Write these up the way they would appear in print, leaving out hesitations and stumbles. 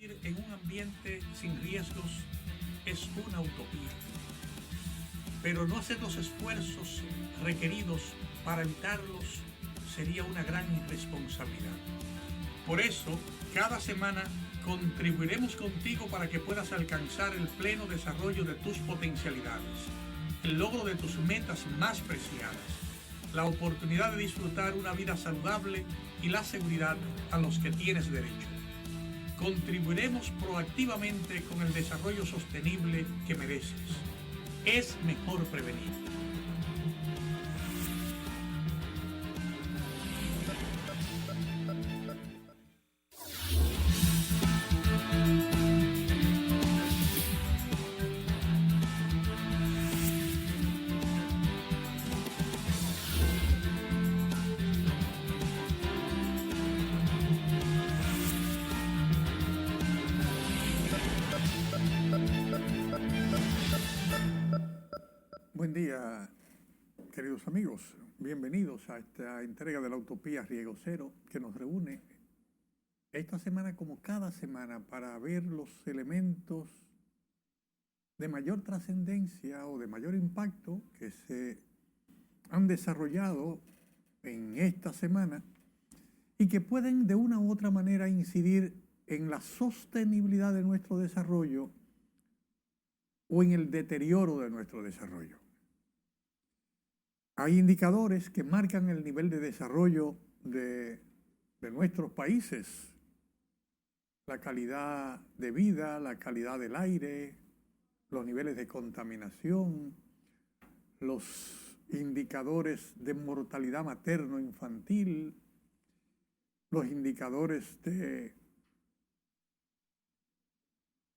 En un ambiente sin riesgos es una utopía, pero no hacer los esfuerzos requeridos para evitarlos sería una gran irresponsabilidad. Por eso, cada semana contribuiremos contigo para que puedas alcanzar el pleno desarrollo de tus potencialidades, el logro de tus metas más preciadas, la oportunidad de disfrutar una vida saludable y la seguridad a los que tienes derecho. Contribuiremos proactivamente con el desarrollo sostenible que mereces. Es mejor prevenir. Buen día, queridos amigos. Bienvenidos a esta entrega de la Utopía Riego Cero, que nos reúne esta semana como cada semana para ver los elementos de mayor trascendencia o de mayor impacto que se han desarrollado en esta semana y que pueden de una u otra manera incidir en la sostenibilidad de nuestro desarrollo o en el deterioro de nuestro desarrollo. Hay indicadores que marcan el nivel de desarrollo de nuestros países, la calidad de vida, la calidad del aire, los niveles de contaminación, los indicadores de mortalidad materno-infantil, los indicadores de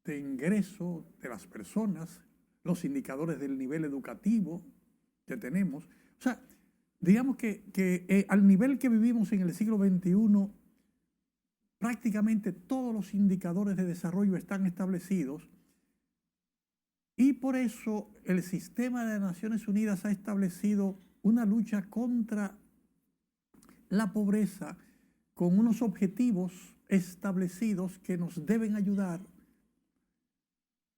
ingreso de las personas, los indicadores del nivel educativo que tenemos. O sea, digamos que al nivel que vivimos en el siglo XXI, prácticamente todos los indicadores de desarrollo están establecidos y por eso el sistema de Naciones Unidas ha establecido una lucha contra la pobreza con unos objetivos establecidos que nos deben ayudar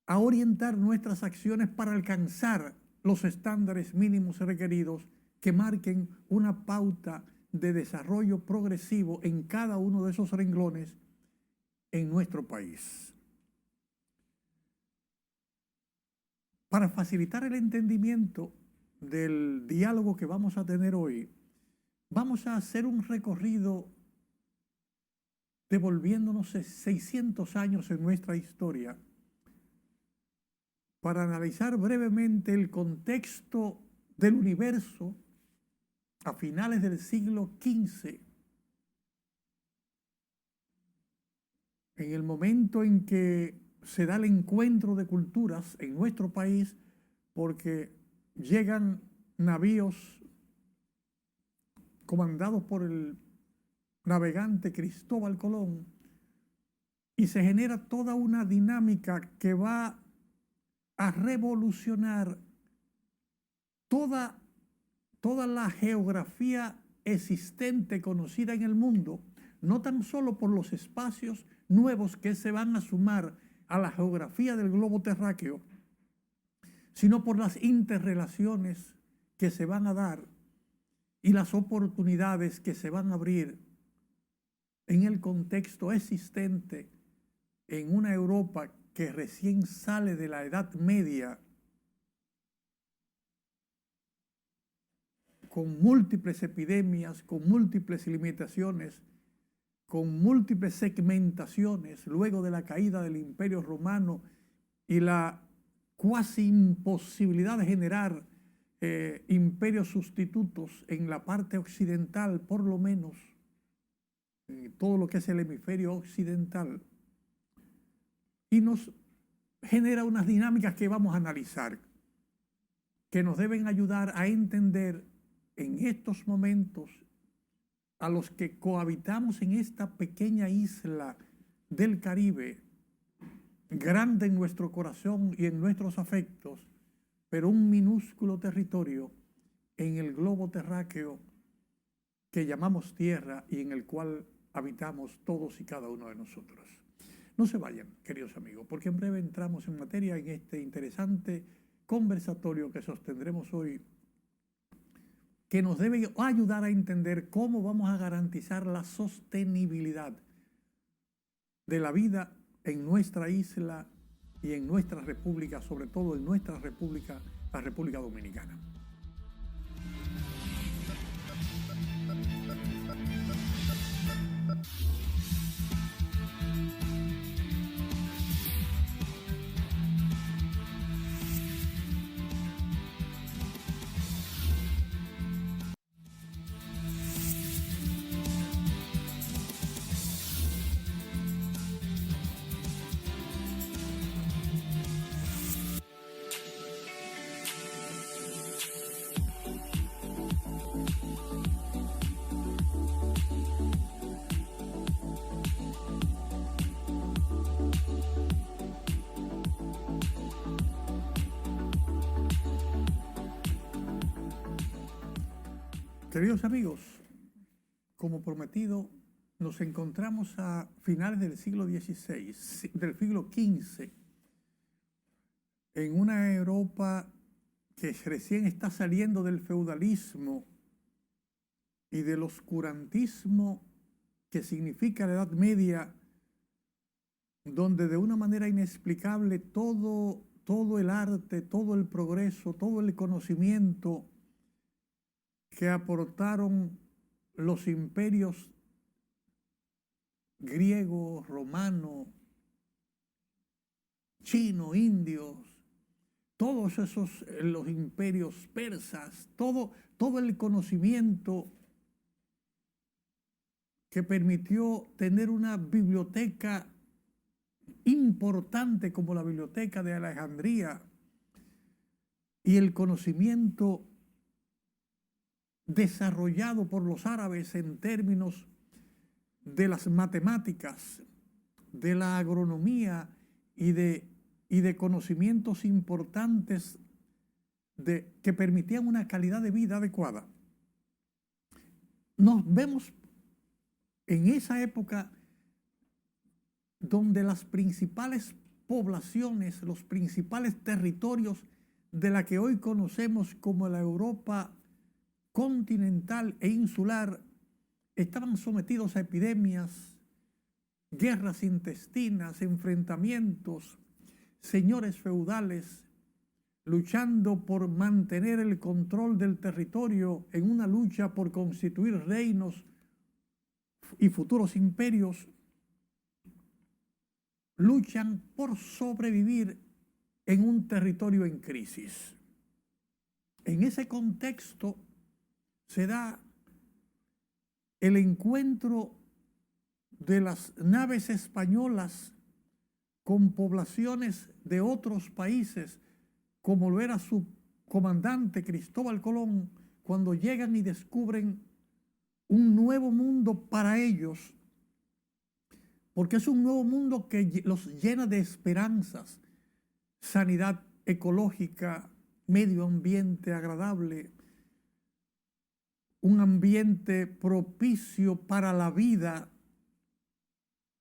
a orientar nuestras acciones para alcanzar los estándares mínimos requeridos que marquen una pauta de desarrollo progresivo en cada uno de esos renglones en nuestro país. Para facilitar el entendimiento del diálogo que vamos a tener hoy, vamos a hacer un recorrido devolviéndonos 600 años en nuestra historia para analizar brevemente el contexto del universo a finales del siglo XV, en el momento en que se da el encuentro de culturas en nuestro país, porque llegan navíos comandados por el navegante Cristóbal Colón y se genera toda una dinámica que va a revolucionar toda la geografía existente conocida en el mundo, no tan solo por los espacios nuevos que se van a sumar a la geografía del globo terráqueo, sino por las interrelaciones que se van a dar y las oportunidades que se van a abrir en el contexto existente en una Europa que recién sale de la Edad Media con múltiples epidemias, con múltiples limitaciones, con múltiples segmentaciones, luego de la caída del Imperio Romano y la cuasi imposibilidad de generar imperios sustitutos en la parte occidental, por lo menos, todo lo que es el hemisferio occidental, y nos genera unas dinámicas que vamos a analizar, que nos deben ayudar a entender en estos momentos a los que cohabitamos en esta pequeña isla del Caribe, grande en nuestro corazón y en nuestros afectos, pero un minúsculo territorio en el globo terráqueo que llamamos tierra y en el cual habitamos todos y cada uno de nosotros. No se vayan, queridos amigos, porque en breve entramos en materia en este interesante conversatorio que sostendremos hoy, que nos debe ayudar a entender cómo vamos a garantizar la sostenibilidad de la vida en nuestra isla y en nuestra república, sobre todo en nuestra república, la República Dominicana. Queridos amigos, como prometido, nos encontramos a finales del siglo XVI, del siglo XV, en una Europa que recién está saliendo del feudalismo y del oscurantismo que significa la Edad Media, donde de una manera inexplicable todo el arte, todo el progreso, todo el conocimiento que aportaron los imperios griego, romano, chino, indios, todos esos, los imperios persas, todo el conocimiento que permitió tener una biblioteca importante como la Biblioteca de Alejandría y el conocimiento desarrollado por los árabes en términos de las matemáticas, de la agronomía y de conocimientos importantes que permitían una calidad de vida adecuada. Nos vemos en esa época donde las principales poblaciones, los principales territorios de la que hoy conocemos como la Europa continental e insular estaban sometidos a epidemias, guerras intestinas, enfrentamientos, señores feudales luchando por mantener el control del territorio en una lucha por constituir reinos y futuros imperios, luchan por sobrevivir en un territorio en crisis. En ese contexto se da el encuentro de las naves españolas con poblaciones de otros países, como lo era su comandante Cristóbal Colón, cuando llegan y descubren un nuevo mundo para ellos, porque es un nuevo mundo que los llena de esperanzas, sanidad ecológica, medio ambiente agradable, un ambiente propicio para la vida,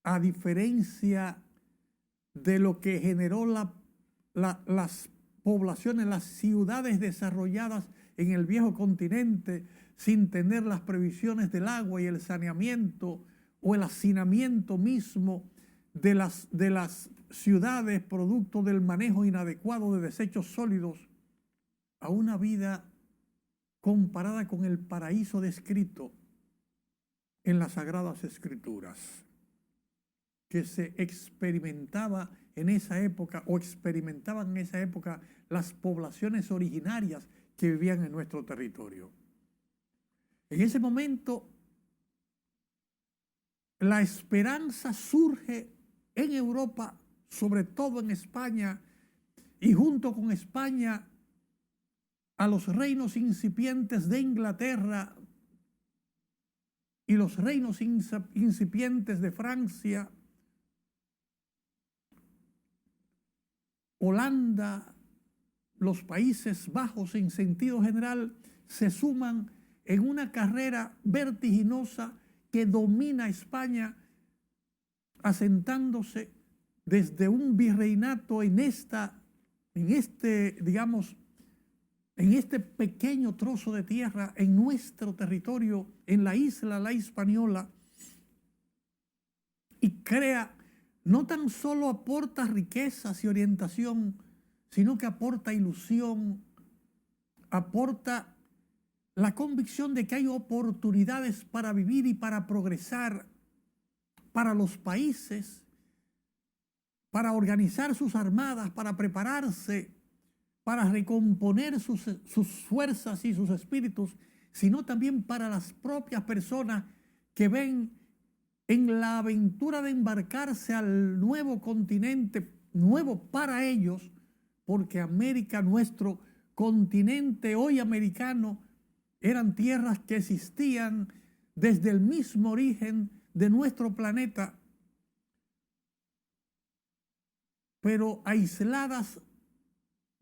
a diferencia de lo que generó las poblaciones, las ciudades desarrolladas en el viejo continente, sin tener las previsiones del agua y el saneamiento o el hacinamiento mismo de las ciudades, producto del manejo inadecuado de desechos sólidos, a una vida comparada con el paraíso descrito en las Sagradas Escrituras, que se experimentaba en esa época o experimentaban en esa época las poblaciones originarias que vivían en nuestro territorio. En ese momento, la esperanza surge en Europa, sobre todo en España, y junto con España, a los reinos incipientes de Inglaterra y los reinos incipientes de Francia, Holanda, los Países Bajos en sentido general, se suman en una carrera vertiginosa que domina España, asentándose desde un virreinato en este pequeño trozo de tierra, en nuestro territorio, en la isla La Hispaniola, y crea, no tan solo aporta riquezas y orientación, sino que aporta ilusión, aporta la convicción de que hay oportunidades para vivir y para progresar para los países, para organizar sus armadas, para prepararse, para recomponer sus fuerzas y sus espíritus, sino también para las propias personas que ven en la aventura de embarcarse al nuevo continente, nuevo para ellos, porque América, nuestro continente hoy americano, eran tierras que existían desde el mismo origen de nuestro planeta, pero aisladas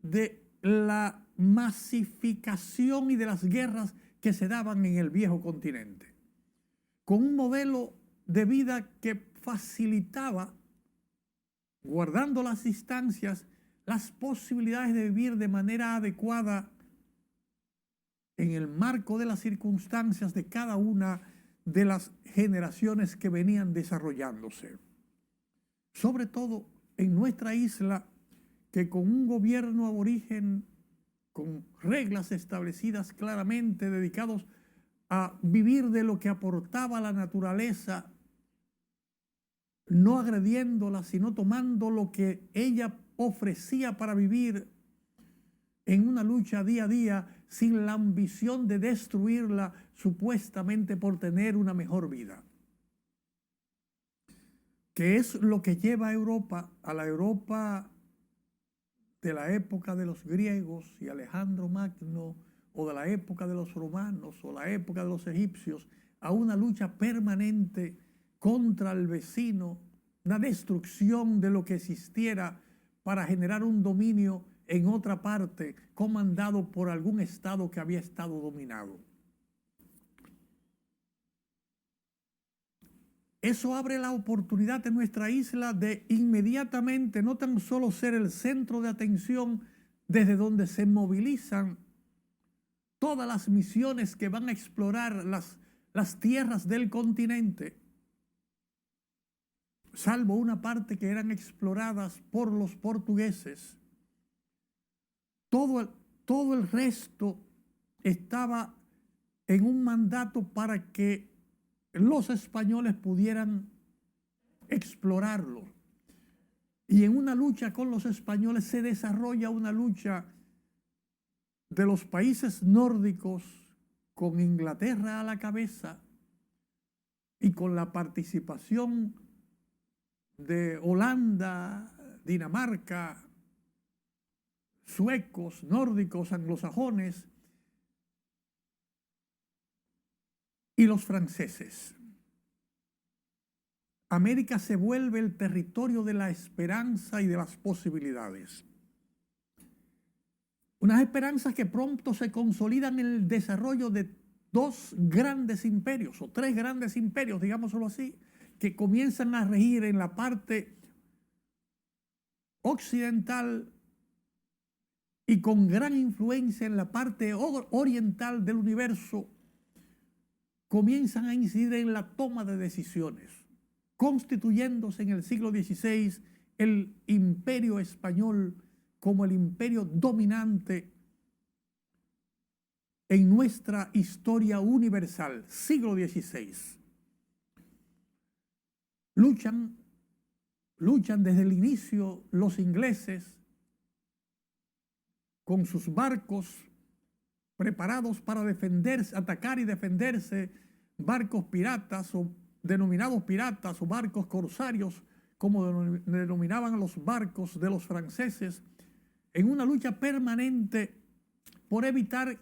de la masificación y de las guerras que se daban en el viejo continente, con un modelo de vida que facilitaba, guardando las distancias, las posibilidades de vivir de manera adecuada en el marco de las circunstancias de cada una de las generaciones que venían desarrollándose. Sobre todo en nuestra isla, que con un gobierno aborigen, con reglas establecidas claramente, dedicados a vivir de lo que aportaba la naturaleza, no agrediéndola, sino tomando lo que ella ofrecía para vivir en una lucha día a día, sin la ambición de destruirla supuestamente por tener una mejor vida. Que es lo que lleva a Europa, a la Europa de la época de los griegos y Alejandro Magno, o de la época de los romanos, o la época de los egipcios, a una lucha permanente contra el vecino, una destrucción de lo que existiera para generar un dominio en otra parte, comandado por algún estado que había estado dominado. Eso abre la oportunidad en nuestra isla de inmediatamente no tan solo ser el centro de atención desde donde se movilizan todas las misiones que van a explorar las tierras del continente, salvo una parte que eran exploradas por los portugueses. Todo el resto estaba en un mandato para que los españoles pudieran explorarlo. Y en una lucha con los españoles se desarrolla una lucha de los países nórdicos con Inglaterra a la cabeza y con la participación de Holanda, Dinamarca, suecos, nórdicos, anglosajones y los franceses. América se vuelve el territorio de la esperanza y de las posibilidades. Unas esperanzas que pronto se consolidan en el desarrollo de dos grandes imperios, o tres grandes imperios, digámoslo así, que comienzan a regir en la parte occidental y con gran influencia en la parte oriental del universo, comienzan a incidir en la toma de decisiones, constituyéndose en el siglo XVI el imperio español como el imperio dominante en nuestra historia universal, siglo XVI. Luchan desde el inicio los ingleses con sus barcos preparados para defenderse, atacar y defenderse, barcos piratas o denominados piratas o barcos corsarios, como denominaban a los barcos de los franceses, en una lucha permanente por evitar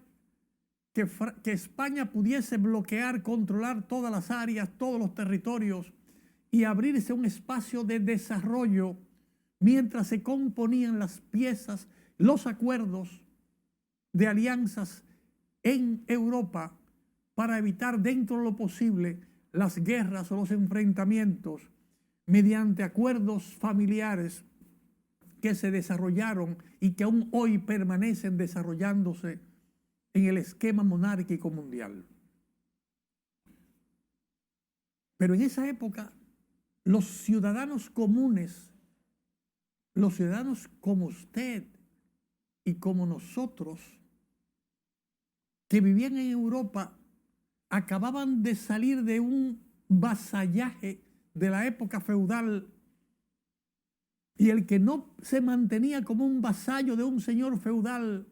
que España pudiese bloquear, controlar todas las áreas, todos los territorios y abrirse un espacio de desarrollo mientras se componían las piezas, los acuerdos de alianzas en Europa para evitar dentro de lo posible las guerras o los enfrentamientos mediante acuerdos familiares que se desarrollaron y que aún hoy permanecen desarrollándose en el esquema monárquico mundial. Pero en esa época, los ciudadanos comunes, los ciudadanos como usted y como nosotros, que vivían en Europa, acababan de salir de un vasallaje de la época feudal, y el que no se mantenía como un vasallo de un señor feudal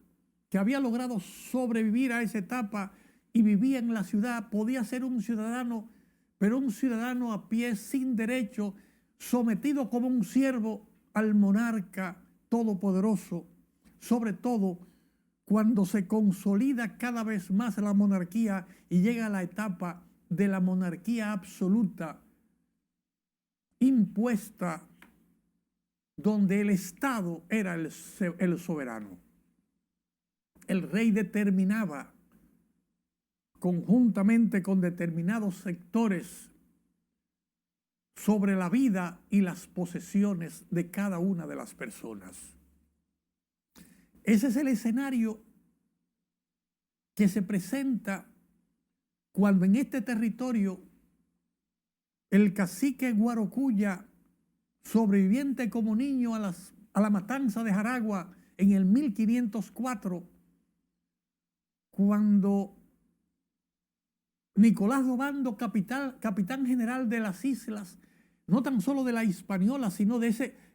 que había logrado sobrevivir a esa etapa y vivía en la ciudad, podía ser un ciudadano, pero un ciudadano a pie, sin derecho, sometido como un siervo al monarca todopoderoso, sobre todo cuando se consolida cada vez más la monarquía y llega a la etapa de la monarquía absoluta, impuesta, donde el Estado era el soberano. El rey determinaba, conjuntamente con determinados sectores, sobre la vida y las posesiones de cada una de las personas. Ese es el escenario que se presenta cuando en este territorio el cacique Guarocuya, sobreviviente como niño a la matanza de Jaragua en el 1504, cuando Nicolás Obando, capitán general de las islas, no tan solo de la Hispaniola, sino de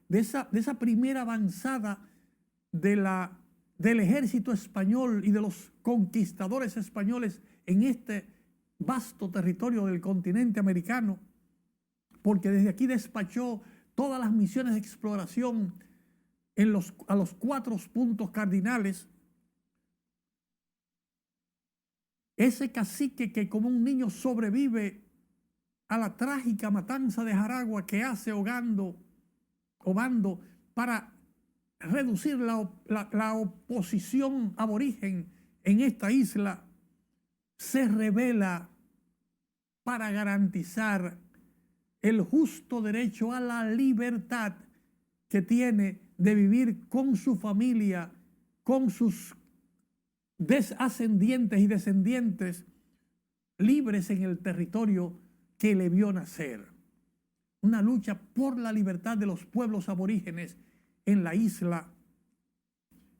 esa primera avanzada del ejército español y de los conquistadores españoles en este vasto territorio del continente americano, porque desde aquí despachó todas las misiones de exploración a los 4 puntos cardinales. Ese cacique que como un niño sobrevive a la trágica matanza de Jaragua que hace Obando para reducir la oposición aborigen en esta isla, se revela para garantizar el justo derecho a la libertad que tiene de vivir con su familia, con sus ascendientes y descendientes, libres en el territorio que le vio nacer. Una lucha por la libertad de los pueblos aborígenes en la isla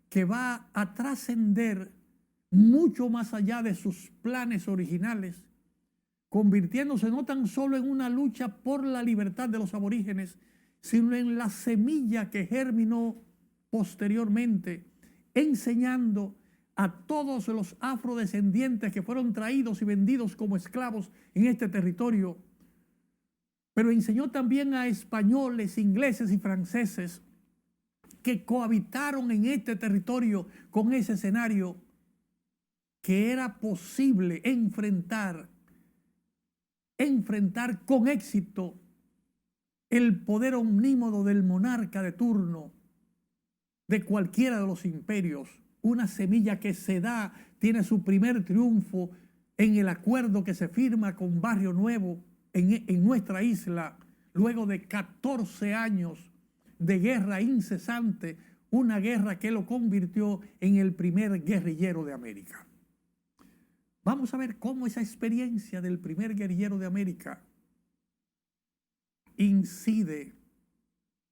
que va a trascender mucho más allá de sus planes originales, convirtiéndose no tan solo en una lucha por la libertad de los aborígenes, sino en la semilla que germinó posteriormente, enseñando a todos los afrodescendientes que fueron traídos y vendidos como esclavos en este territorio, pero enseñó también a españoles, ingleses y franceses que cohabitaron en este territorio con ese escenario, que era posible enfrentar con éxito el poder omnímodo del monarca de turno de cualquiera de los imperios. Una semilla que se da, tiene su primer triunfo en el acuerdo que se firma con Barrio Nuevo en nuestra isla, luego de 14 años de guerra incesante, una guerra que lo convirtió en el primer guerrillero de América. Vamos a ver cómo esa experiencia del primer guerrillero de América incide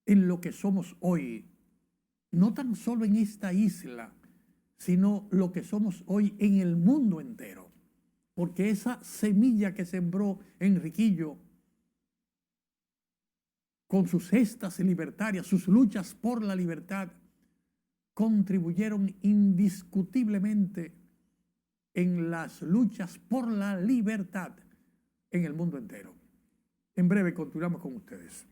en lo que somos hoy, no tan solo en esta isla, sino lo que somos hoy en el mundo entero. Porque esa semilla que sembró Enriquillo con sus gestas libertarias, sus luchas por la libertad, contribuyeron indiscutiblemente en las luchas por la libertad en el mundo entero. En breve continuamos con ustedes.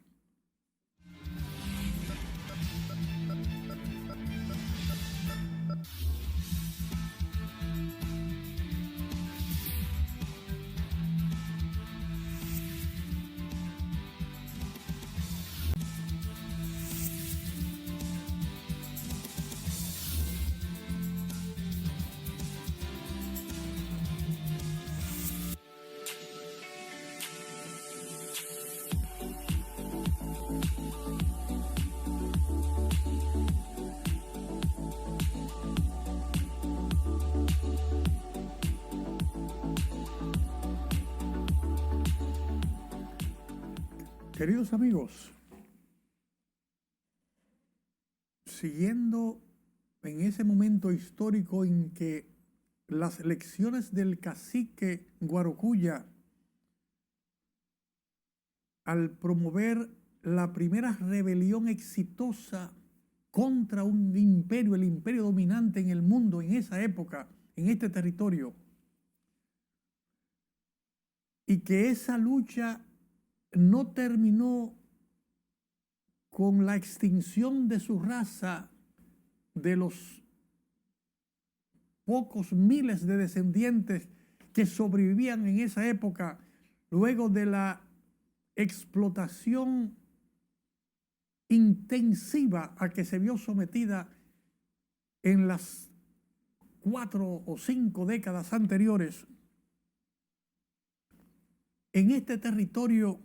Queridos amigos, siguiendo en ese momento histórico en que las elecciones del cacique Guarocuya, al promover la primera rebelión exitosa contra un imperio, el imperio dominante en el mundo en esa época, en este territorio, y que esa lucha no terminó con la extinción de su raza, de los pocos miles de descendientes que sobrevivían en esa época, luego de la explotación intensiva a que se vio sometida en las 4 o 5 décadas anteriores. En este territorio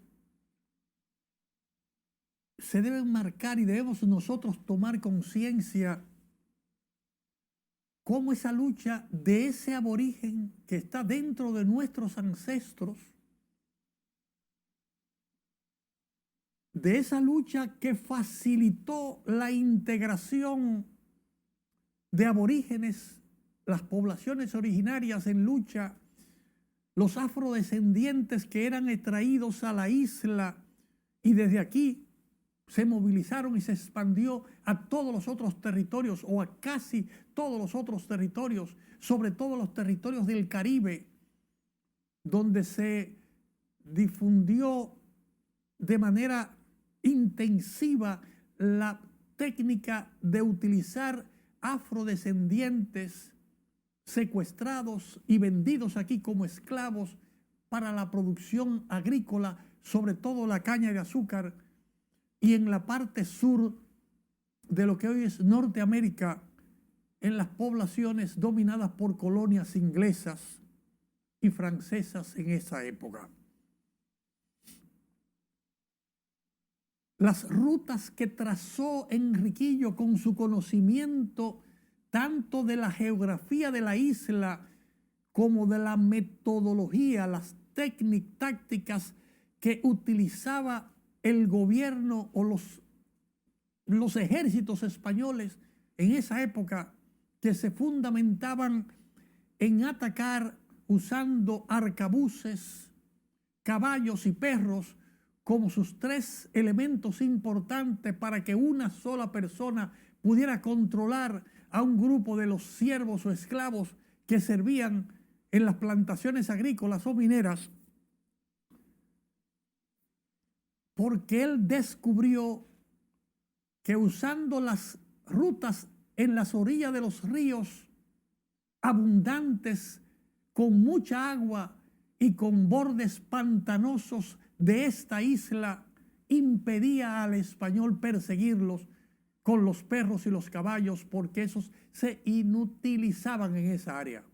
se deben marcar y debemos nosotros tomar conciencia cómo esa lucha de ese aborigen que está dentro de nuestros ancestros, de esa lucha que facilitó la integración de aborígenes, las poblaciones originarias en lucha, los afrodescendientes que eran extraídos a la isla y desde aquí se movilizaron y se expandió a todos los otros territorios o a casi todos los otros territorios, sobre todo los territorios del Caribe, donde se difundió de manera intensiva la técnica de utilizar afrodescendientes secuestrados y vendidos aquí como esclavos para la producción agrícola, sobre todo la caña de azúcar, y en la parte sur de lo que hoy es Norteamérica, en las poblaciones dominadas por colonias inglesas y francesas en esa época. Las rutas que trazó Enriquillo con su conocimiento tanto de la geografía de la isla como de la metodología, las tácticas que utilizaba el gobierno o los ejércitos españoles en esa época, que se fundamentaban en atacar usando arcabuces, caballos y perros como sus 3 elementos importantes para que una sola persona pudiera controlar a un grupo de los siervos o esclavos que servían en las plantaciones agrícolas o mineras, porque él descubrió que usando las rutas en las orillas de los ríos abundantes, con mucha agua y con bordes pantanosos de esta isla, impedía al español perseguirlos con los perros y los caballos, porque esos se inutilizaban en esa área.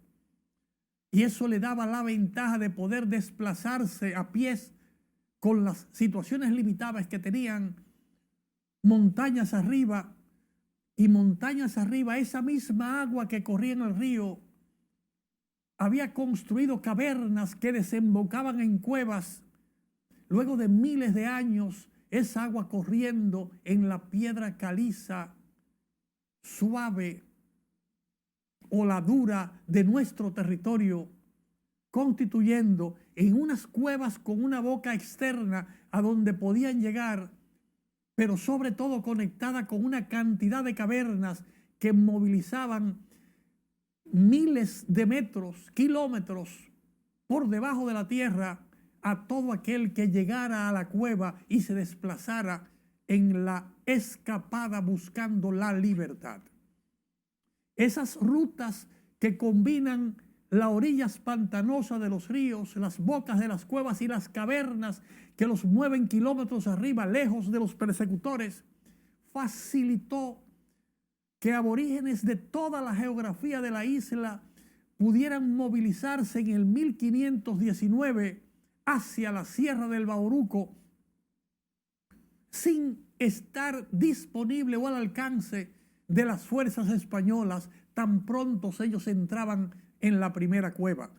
Y eso le daba la ventaja de poder desplazarse a pies con las situaciones limitadas que tenían montañas arriba, y montañas arriba esa misma agua que corría en el río había construido cavernas que desembocaban en cuevas. Luego de miles de años, esa agua corriendo en la piedra caliza, suave o la dura de nuestro territorio, constituyendo en unas cuevas con una boca externa a donde podían llegar, pero sobre todo conectada con una cantidad de cavernas que movilizaban miles de metros, kilómetros por debajo de la tierra a todo aquel que llegara a la cueva y se desplazara en la escapada buscando la libertad. Esas rutas que combinan las orillas pantanosas de los ríos, las bocas de las cuevas y las cavernas que los mueven kilómetros arriba, lejos de los persecutores, facilitó que aborígenes de toda la geografía de la isla pudieran movilizarse en el 1519 hacia la Sierra del Bauruco sin estar disponible o al alcance de las fuerzas españolas tan pronto ellos entraban en la primera cueva,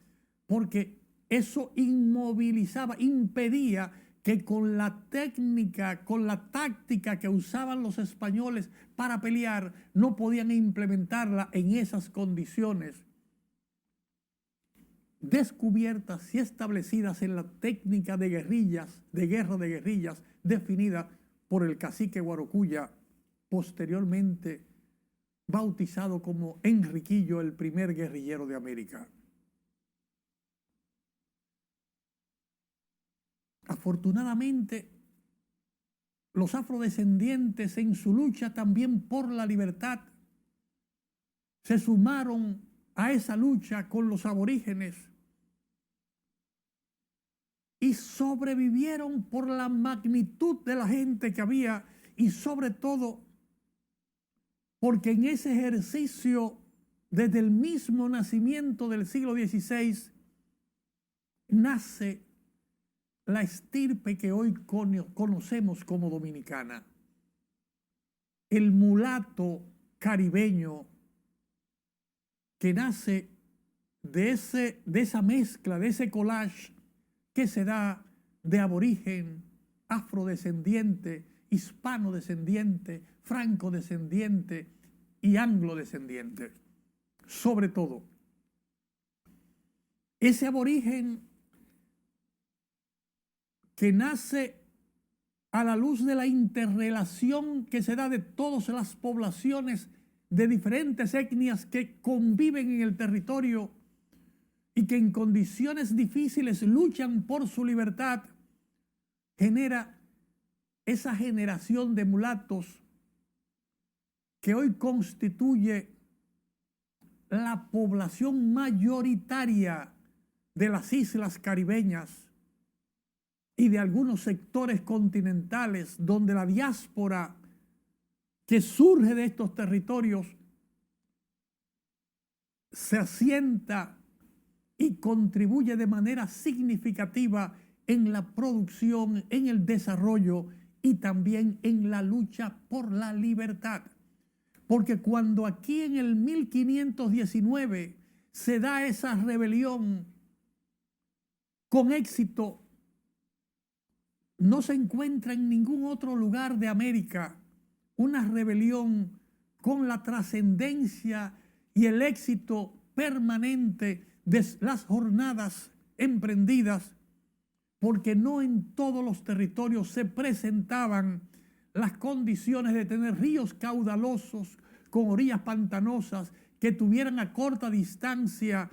porque eso inmovilizaba, impedía que con la técnica, con la táctica que usaban los españoles para pelear, no podían implementarla en esas condiciones descubiertas y establecidas en la técnica de guerrillas, de guerra de guerrillas, definida por el cacique Guarocuya, posteriormente bautizado como Enriquillo, el primer guerrillero de América. Afortunadamente, los afrodescendientes en su lucha también por la libertad se sumaron a esa lucha con los aborígenes y sobrevivieron por la magnitud de la gente que había y sobre todo porque en ese ejercicio desde el mismo nacimiento del siglo XVI nace la estirpe que hoy conocemos como dominicana. El mulato caribeño que nace de esa mezcla, de ese collage que se da de aborigen, afrodescendiente, hispanodescendiente, francodescendiente y anglodescendiente. Sobre todo, ese aborigen que nace a la luz de la interrelación que se da de todas las poblaciones de diferentes etnias que conviven en el territorio y que en condiciones difíciles luchan por su libertad, genera esa generación de mulatos que hoy constituye la población mayoritaria de las islas caribeñas y de algunos sectores continentales donde la diáspora que surge de estos territorios se asienta y contribuye de manera significativa en la producción, en el desarrollo y también en la lucha por la libertad. Porque cuando aquí en el 1519 se da esa rebelión con éxito, no se encuentra en ningún otro lugar de América una rebelión con la trascendencia y el éxito permanente de las jornadas emprendidas, porque no en todos los territorios se presentaban las condiciones de tener ríos caudalosos con orillas pantanosas que tuvieran a corta distancia,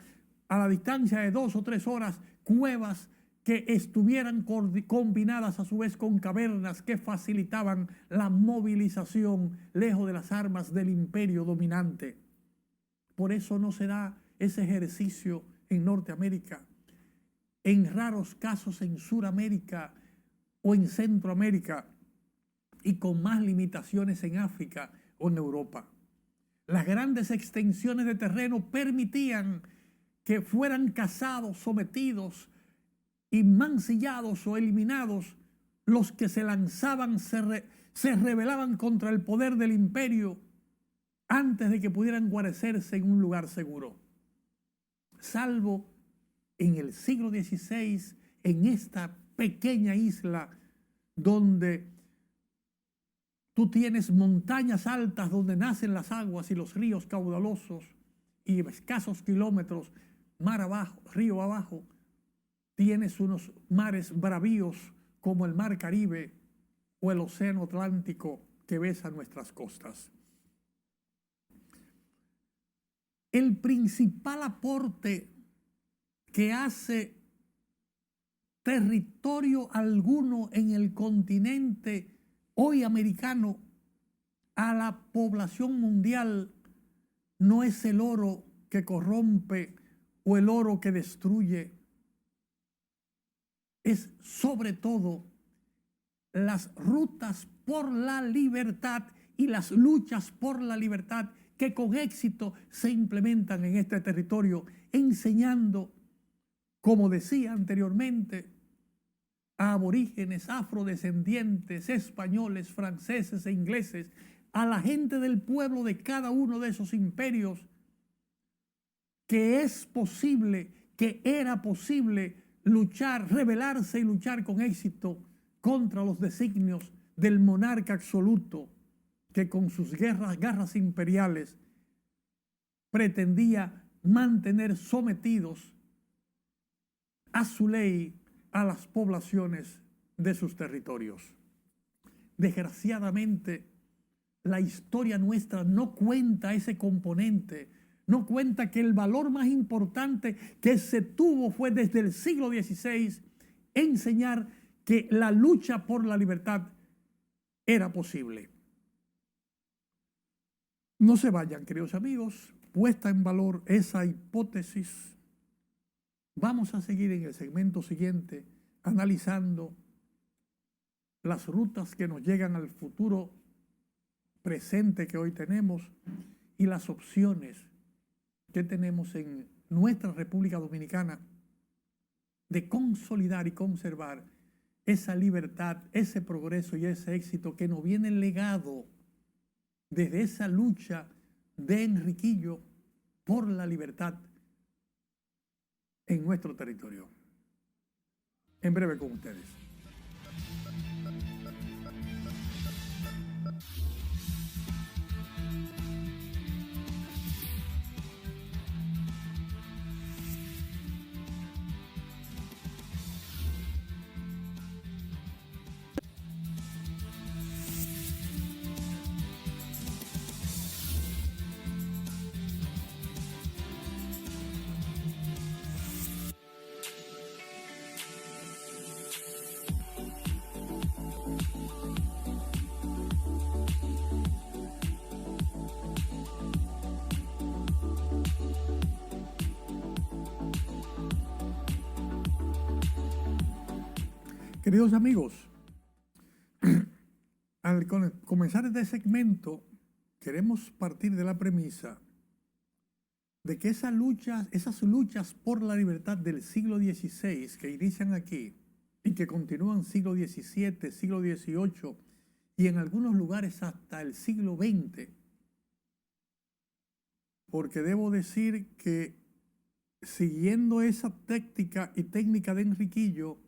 a la distancia de 2 o 3 horas, cuevas que estuvieran combinadas a su vez con cavernas que facilitaban la movilización lejos de las armas del imperio dominante. Por eso no se da ese ejercicio en Norteamérica, en raros casos en Suramérica o en Centroamérica y con más limitaciones en África o en Europa. Las grandes extensiones de terreno permitían que fueran cazados, sometidos y mancillados o eliminados los que se lanzaban, se rebelaban contra el poder del imperio antes de que pudieran guarecerse en un lugar seguro. Salvo en el siglo XVI, en esta pequeña isla donde tú tienes montañas altas donde nacen las aguas y los ríos caudalosos y escasos kilómetros mar abajo, río abajo, tienes unos mares bravíos como el Mar Caribe o el Océano Atlántico que besa nuestras costas. El principal aporte que hace territorio alguno en el continente hoy americano a la población mundial no es el oro que corrompe o el oro que destruye. Es sobre todo las rutas por la libertad y las luchas por la libertad que con éxito se implementan en este territorio, enseñando, como decía anteriormente, a aborígenes, afrodescendientes, españoles, franceses e ingleses, a la gente del pueblo de cada uno de esos imperios, que es posible, que era posible luchar, rebelarse y luchar con éxito contra los designios del monarca absoluto que con sus garras imperiales pretendía mantener sometidos a su ley a las poblaciones de sus territorios. Desgraciadamente, la historia nuestra no cuenta ese componente, no cuenta que el valor más importante que se tuvo fue desde el siglo XVI enseñar que la lucha por la libertad era posible. No se vayan, queridos amigos, puesta en valor esa hipótesis. Vamos a seguir en el segmento siguiente analizando las rutas que nos llegan al futuro presente que hoy tenemos y las opciones que tenemos en nuestra República Dominicana de consolidar y conservar esa libertad, ese progreso y ese éxito que nos viene legado desde esa lucha de Enriquillo por la libertad en nuestro territorio. En breve con ustedes. Queridos amigos, al comenzar este segmento, queremos partir de la premisa de que esas luchas por la libertad del siglo XVI que inician aquí y que continúan siglo XVII, siglo XVIII y en algunos lugares hasta el siglo XX, porque debo decir que siguiendo esa táctica y técnica de Enriquillo,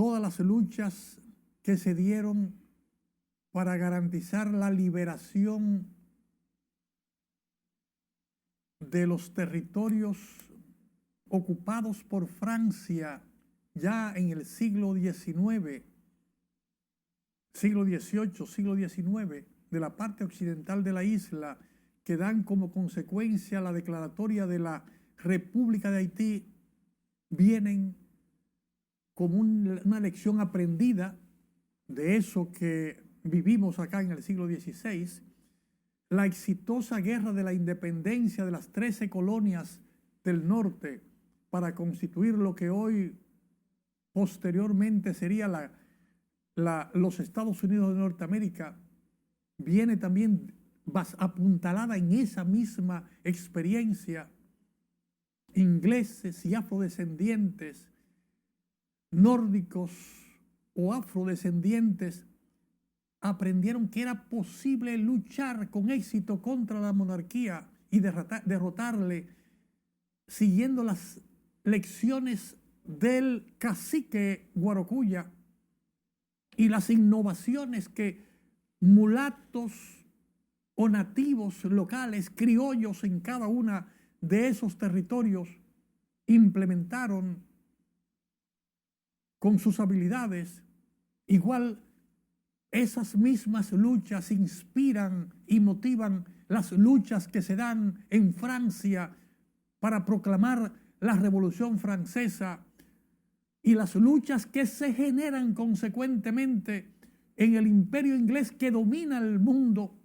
todas las luchas que se dieron para garantizar la liberación de los territorios ocupados por Francia ya en el siglo XIX, siglo XVIII, siglo XIX, de la parte occidental de la isla, que dan como consecuencia la declaratoria de la República de Haití, vienen como una lección aprendida de eso que vivimos acá en el siglo XVI, la exitosa guerra de la independencia de las 13 colonias del norte para constituir lo que hoy posteriormente sería los Estados Unidos de Norteamérica, viene también apuntalada en esa misma experiencia. Ingleses y afrodescendientes, nórdicos o afrodescendientes aprendieron que era posible luchar con éxito contra la monarquía y derrotarle siguiendo las lecciones del cacique Guarocuya y las innovaciones que mulatos o nativos locales, criollos en cada una de esos territorios implementaron con sus habilidades. Igual esas mismas luchas inspiran y motivan las luchas que se dan en Francia para proclamar la Revolución Francesa y las luchas que se generan consecuentemente en el imperio inglés que domina el mundo,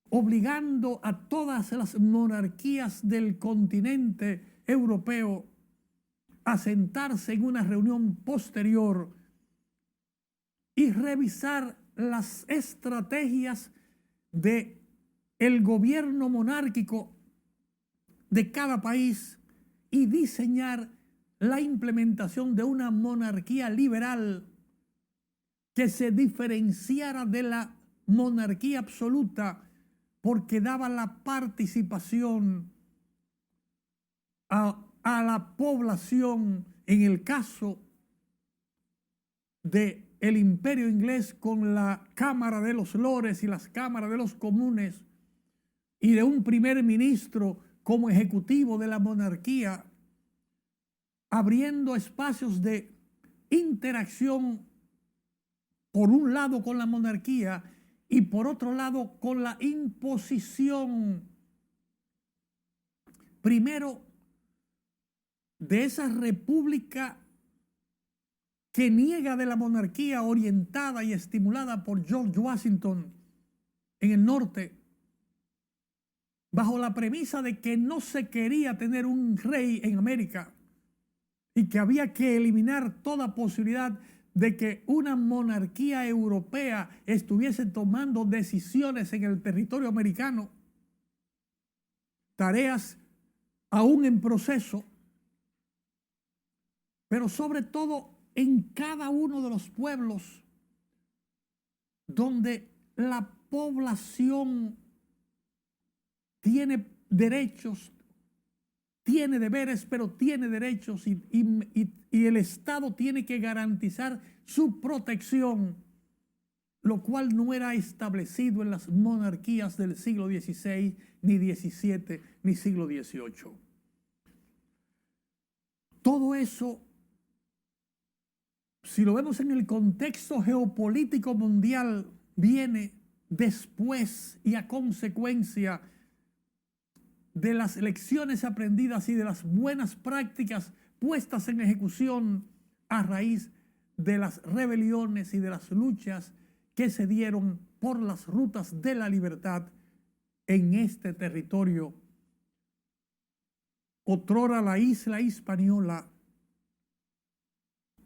obligando a todas las monarquías del continente europeo a sentarse en una reunión posterior y revisar las estrategias de el gobierno monárquico de cada país y diseñar la implementación de una monarquía liberal que se diferenciara de la monarquía absoluta, porque daba la participación a la población, en el caso de el imperio inglés con la Cámara de los Lores y las cámaras de los comunes y de un primer ministro como ejecutivo de la monarquía, abriendo espacios de interacción por un lado con la monarquía y por otro lado con la imposición, primero, de esa república que niega de la monarquía orientada y estimulada por George Washington en el norte, bajo la premisa de que no se quería tener un rey en América y que había que eliminar toda posibilidad de que una monarquía europea estuviese tomando decisiones en el territorio americano, tareas aún en proceso, pero sobre todo en cada uno de los pueblos donde la población tiene derechos, tiene deberes, pero tiene derechos y el Estado tiene que garantizar su protección, lo cual no era establecido en las monarquías del siglo XVI, ni XVII, ni siglo XVIII. Todo eso, si lo vemos en el contexto geopolítico mundial, viene después y a consecuencia de las lecciones aprendidas y de las buenas prácticas puestas en ejecución a raíz de las rebeliones y de las luchas que se dieron por las rutas de la libertad en este territorio, otrora la isla hispaniola,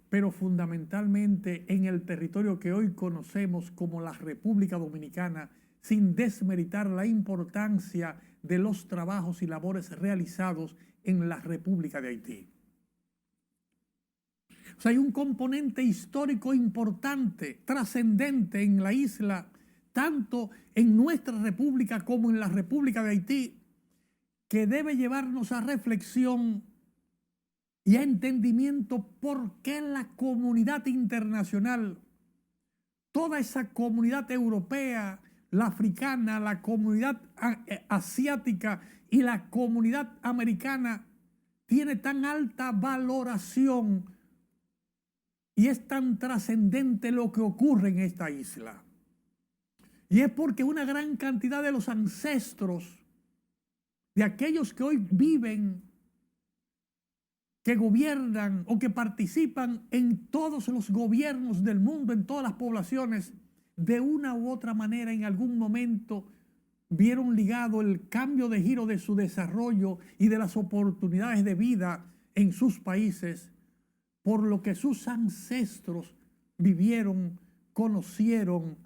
pero fundamentalmente en el territorio que hoy conocemos como la República Dominicana, sin desmeritar la importancia de los trabajos y labores realizados en la República de Haití. O sea, hay un componente histórico importante, trascendente en la isla, tanto en nuestra república como en la República de Haití, que debe llevarnos a reflexión y a entendimiento por qué la comunidad internacional, toda esa comunidad europea, la africana, la comunidad asiática y la comunidad americana tiene tan alta valoración y es tan trascendente lo que ocurre en esta isla. Y es porque una gran cantidad de los ancestros, de aquellos que hoy viven, que gobiernan o que participan en todos los gobiernos del mundo, en todas las poblaciones, de una u otra manera en algún momento vieron ligado el cambio de giro de su desarrollo y de las oportunidades de vida en sus países, por lo que sus ancestros vivieron, conocieron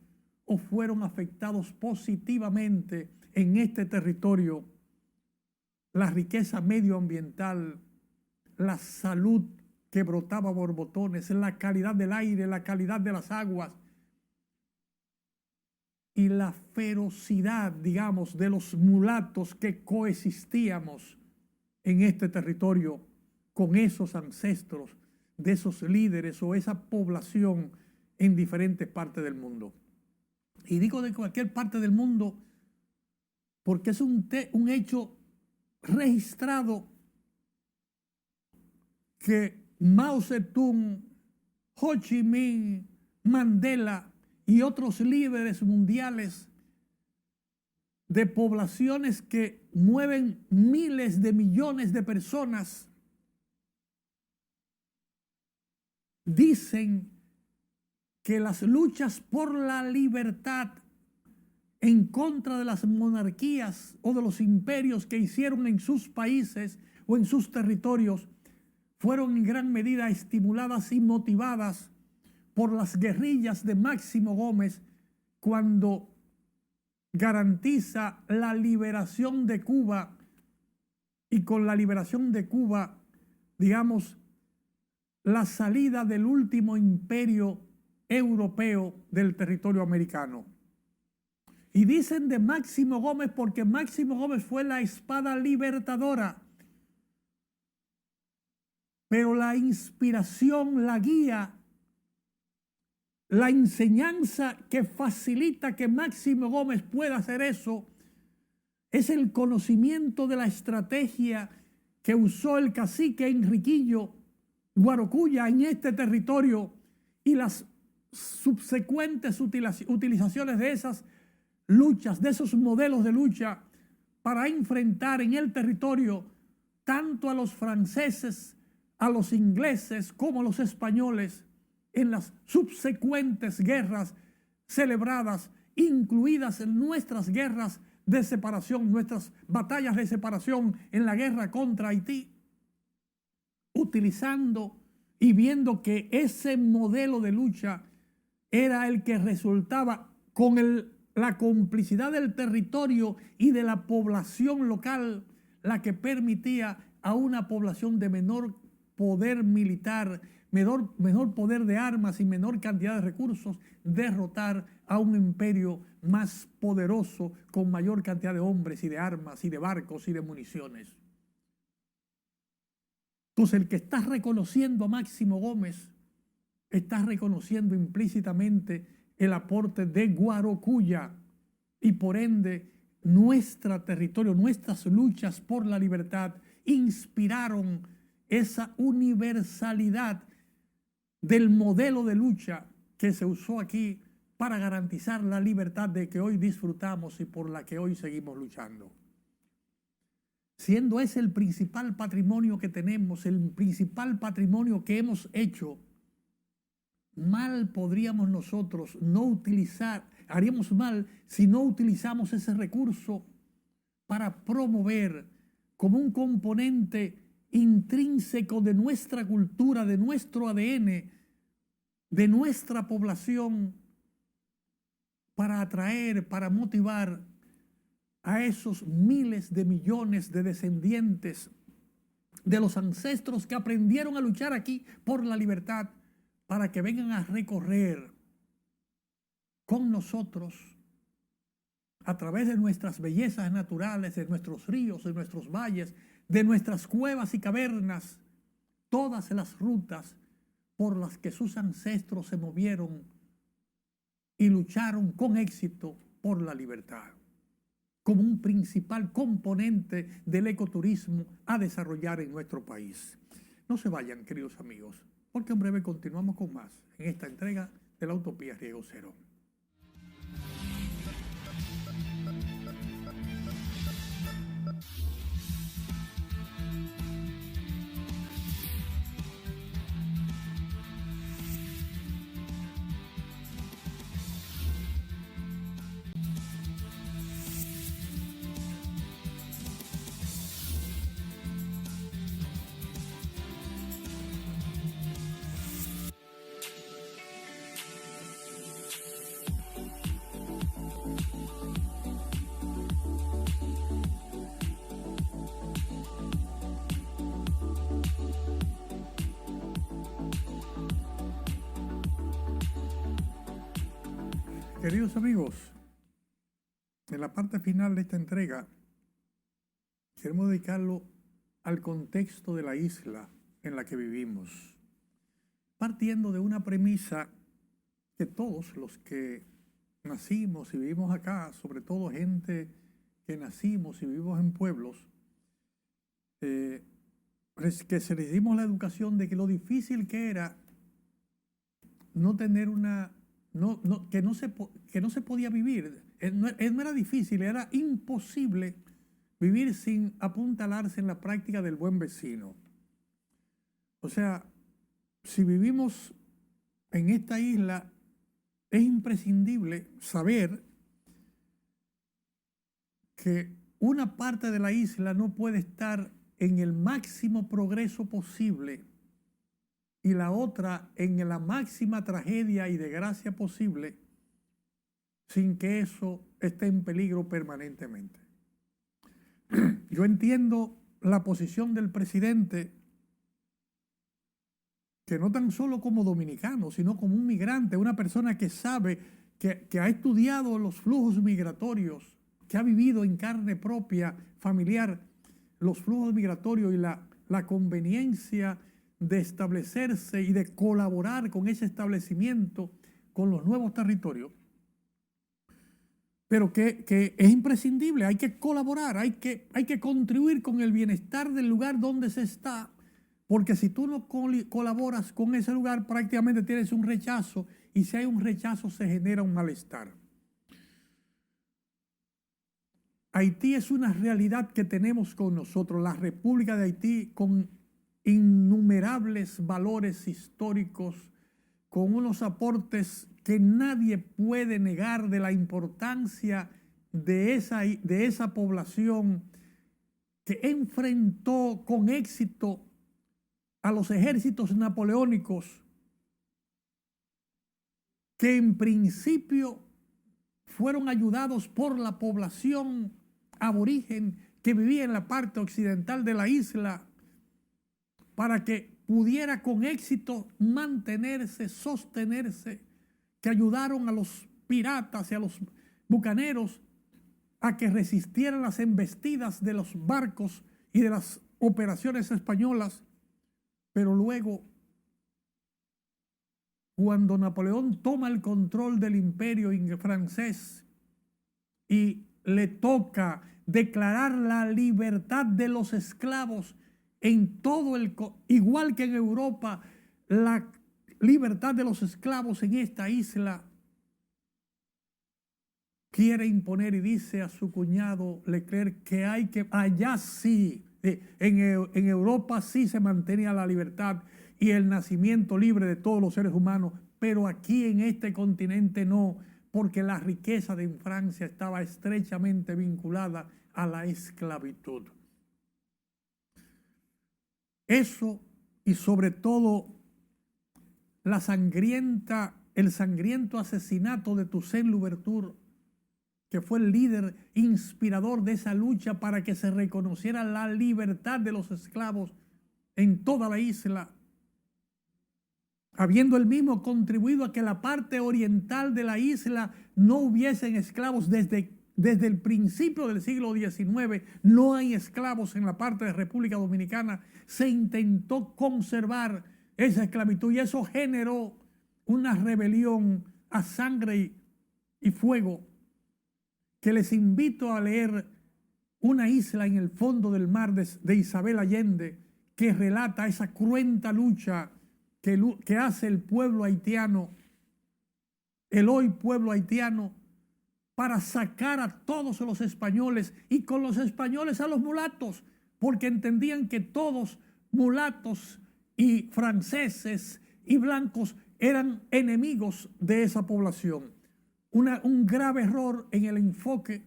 o fueron afectados positivamente en este territorio. La riqueza medioambiental, la salud que brotaba a borbotones, la calidad del aire, la calidad de las aguas y la ferocidad, digamos, de los mulatos que coexistíamos en este territorio con esos ancestros de esos líderes o esa población en diferentes partes del mundo. Y digo de cualquier parte del mundo porque es un hecho registrado que Mao Zedong, Ho Chi Minh, Mandela y otros líderes mundiales de poblaciones que mueven miles de millones de personas dicen que las luchas por la libertad en contra de las monarquías o de los imperios que hicieron en sus países o en sus territorios fueron en gran medida estimuladas y motivadas por las guerrillas de Máximo Gómez cuando garantiza la liberación de Cuba y con la liberación de Cuba, digamos, la salida del último imperio europeo del territorio americano. Y dicen de Máximo Gómez porque Máximo Gómez fue la espada libertadora. Pero la inspiración, la guía la enseñanza que facilita que Máximo Gómez pueda hacer eso es el conocimiento de la estrategia que usó el cacique Enriquillo Guarocuya en este territorio y las subsecuentes utilizaciones de esas luchas, de esos modelos de lucha para enfrentar en el territorio tanto a los franceses, a los ingleses como a los españoles en las subsecuentes guerras celebradas, incluidas en nuestras guerras de separación, nuestras batallas de separación en la guerra contra Haití, utilizando y viendo que ese modelo de lucha era el que resultaba con la complicidad del territorio y de la población local, la que permitía a una población de menor poder militar, menor poder de armas y menor cantidad de recursos, derrotar a un imperio más poderoso con mayor cantidad de hombres y de armas y de barcos y de municiones. Entonces el que está reconociendo a Máximo Gómez está reconociendo implícitamente el aporte de Guarocuya y por ende nuestro territorio, nuestras luchas por la libertad inspiraron esa universalidad del modelo de lucha que se usó aquí para garantizar la libertad de que hoy disfrutamos y por la que hoy seguimos luchando. Siendo ese el principal patrimonio que tenemos, el principal patrimonio que hemos hecho, mal podríamos nosotros no utilizar, haríamos mal si no utilizamos ese recurso para promover como un componente intrínseco de nuestra cultura, de nuestro ADN, de nuestra población, para atraer, para motivar a esos miles de millones de descendientes de los ancestros que aprendieron a luchar aquí por la libertad, para que vengan a recorrer con nosotros a través de nuestras bellezas naturales, de nuestros ríos, de nuestros valles, de nuestras cuevas y cavernas, todas las rutas por las que sus ancestros se movieron y lucharon con éxito por la libertad, como un principal componente del ecoturismo a desarrollar en nuestro país. No se vayan, queridos amigos, porque en breve continuamos con más en esta entrega de la Utopía Riego Cero. Queridos amigos, en la parte final de esta entrega queremos dedicarlo al contexto de la isla en la que vivimos, partiendo de una premisa que todos los que nacimos y vivimos acá, sobre todo gente que nacimos y vivimos en pueblos, que se les dimos la educación de que lo difícil que era no tener que no se podía vivir. No era difícil, era imposible vivir sin apuntalarse en la práctica del buen vecino. O sea, si vivimos en esta isla, es imprescindible saber que una parte de la isla no puede estar en el máximo progreso posible y la otra en la máxima tragedia y desgracia posible, sin que eso esté en peligro permanentemente. Yo entiendo la posición del presidente, que no tan solo como dominicano, sino como un migrante, una persona que sabe, que ha estudiado los flujos migratorios, que ha vivido en carne propia, familiar, los flujos migratorios y la conveniencia de establecerse y de colaborar con ese establecimiento con los nuevos territorios, pero que es imprescindible, hay que colaborar, hay que contribuir con el bienestar del lugar donde se está, porque si tú no colaboras con ese lugar, prácticamente tienes un rechazo, y si hay un rechazo se genera un malestar. Haití es una realidad que tenemos con nosotros, la República de Haití, con innumerables valores históricos, con unos aportes que nadie puede negar de la importancia de esa población que enfrentó con éxito a los ejércitos napoleónicos, que en principio fueron ayudados por la población aborigen que vivía en la parte occidental de la isla para que pudiera con éxito mantenerse, sostenerse, que ayudaron a los piratas y a los bucaneros a que resistieran las embestidas de los barcos y de las operaciones españolas. Pero luego, cuando Napoleón toma el control del imperio francés y le toca declarar la libertad de los esclavos en todo igual que en Europa, la libertad de los esclavos en esta isla, quiere imponer y dice a su cuñado Leclerc que allá sí, en Europa sí se mantenía la libertad y el nacimiento libre de todos los seres humanos, pero aquí en este continente no, porque la riqueza de Francia estaba estrechamente vinculada a la esclavitud. Eso, y sobre todo el sangriento asesinato de Toussaint Louverture, que fue el líder inspirador de esa lucha para que se reconociera la libertad de los esclavos en toda la isla, habiendo él mismo contribuido a que la parte oriental de la isla no hubiesen esclavos desde el principio del siglo XIX, no hay esclavos en la parte de República Dominicana. Se intentó conservar esa esclavitud y eso generó una rebelión a sangre y fuego, que les invito a leer Una isla en el fondo del mar de Isabel Allende, que relata esa cruenta lucha que hace el pueblo haitiano, el hoy pueblo haitiano, para sacar a todos los españoles, y con los españoles a los mulatos, porque entendían que todos, mulatos y franceses y blancos, eran enemigos de esa población. Un grave error en el enfoque,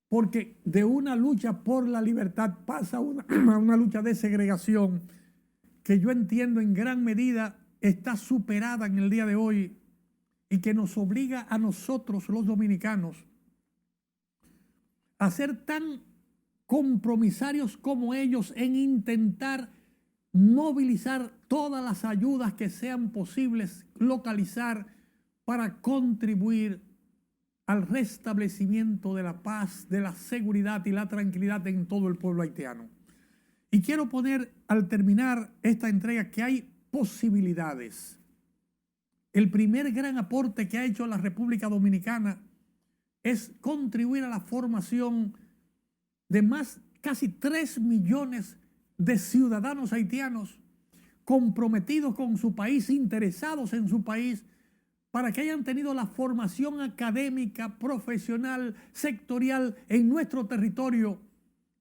porque de una lucha por la libertad pasa a una lucha de segregación, que yo entiendo en gran medida está superada en el día de hoy, y que nos obliga a nosotros los dominicanos a ser tan compromisarios como ellos en intentar movilizar todas las ayudas que sean posibles, localizar para contribuir al restablecimiento de la paz, de la seguridad y la tranquilidad en todo el pueblo haitiano. Y quiero poner al terminar esta entrega que hay posibilidades. El primer gran aporte que ha hecho la República Dominicana es contribuir a la formación de casi 3 millones de ciudadanos haitianos comprometidos con su país, interesados en su país, para que hayan tenido la formación académica, profesional, sectorial en nuestro territorio,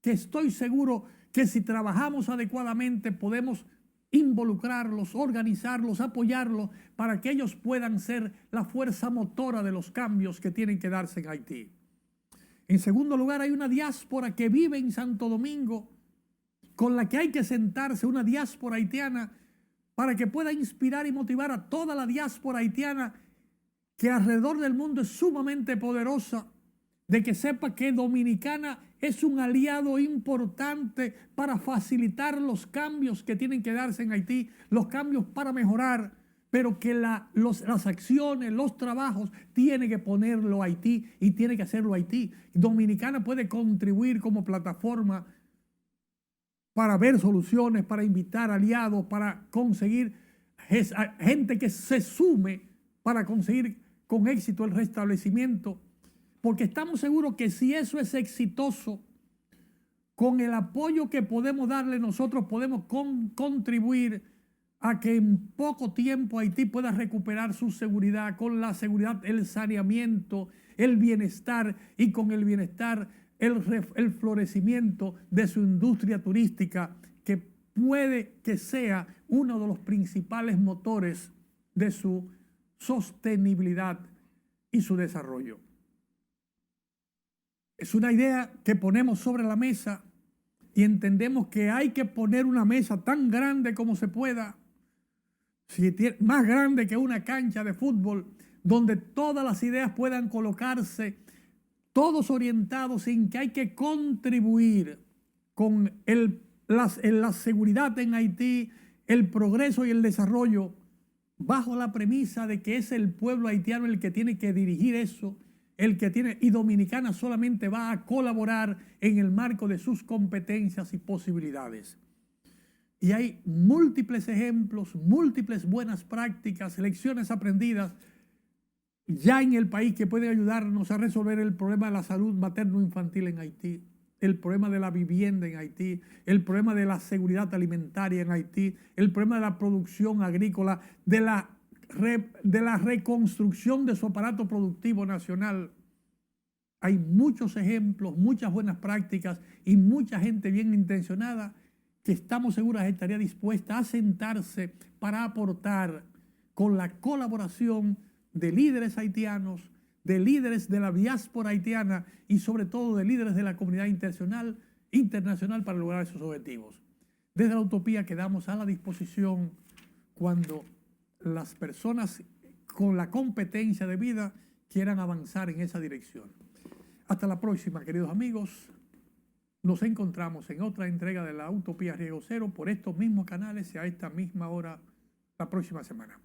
que estoy seguro que si trabajamos adecuadamente podemos involucrarlos, organizarlos, apoyarlos, para que ellos puedan ser la fuerza motora de los cambios que tienen que darse en Haití. En segundo lugar, hay una diáspora que vive en Santo Domingo, con la que hay que sentarse, una diáspora haitiana, para que pueda inspirar y motivar a toda la diáspora haitiana, que alrededor del mundo es sumamente poderosa, de que sepa que Dominicana es un aliado importante para facilitar los cambios que tienen que darse en Haití, los cambios para mejorar, pero que las acciones, los trabajos, tiene que ponerlo Haití y tiene que hacerlo Haití. Dominicana puede contribuir como plataforma para ver soluciones, para invitar aliados, para conseguir gente que se sume para conseguir con éxito el restablecimiento, porque estamos seguros que si eso es exitoso, con el apoyo que podemos darle nosotros podemos contribuir a que en poco tiempo Haití pueda recuperar su seguridad, con la seguridad, el saneamiento, el bienestar, y con el bienestar el florecimiento de su industria turística, que puede que sea uno de los principales motores de su sostenibilidad y su desarrollo. Es una idea que ponemos sobre la mesa y entendemos que hay que poner una mesa tan grande como se pueda, más grande que una cancha de fútbol, donde todas las ideas puedan colocarse, todos orientados en que hay que contribuir con la seguridad en Haití, el progreso y el desarrollo, bajo la premisa de que es el pueblo haitiano el que tiene que dirigir eso, y Dominicana solamente va a colaborar en el marco de sus competencias y posibilidades. Y hay múltiples ejemplos, múltiples buenas prácticas, lecciones aprendidas ya en el país que pueden ayudarnos a resolver el problema de la salud materno-infantil en Haití, el problema de la vivienda en Haití, el problema de la seguridad alimentaria en Haití, el problema de la producción agrícola, de la reconstrucción de su aparato productivo nacional. Hay muchos ejemplos, muchas buenas prácticas y mucha gente bien intencionada que estamos seguros estaría dispuesta a sentarse para aportar con la colaboración de líderes haitianos, de líderes de la diáspora haitiana y sobre todo de líderes de la comunidad internacional para lograr esos objetivos. Desde la Utopía quedamos a la disposición cuando las personas con la competencia de vida quieran avanzar en esa dirección. Hasta la próxima, queridos amigos. Nos encontramos en otra entrega de la Utopía Riesgo Cero por estos mismos canales y a esta misma hora la próxima semana.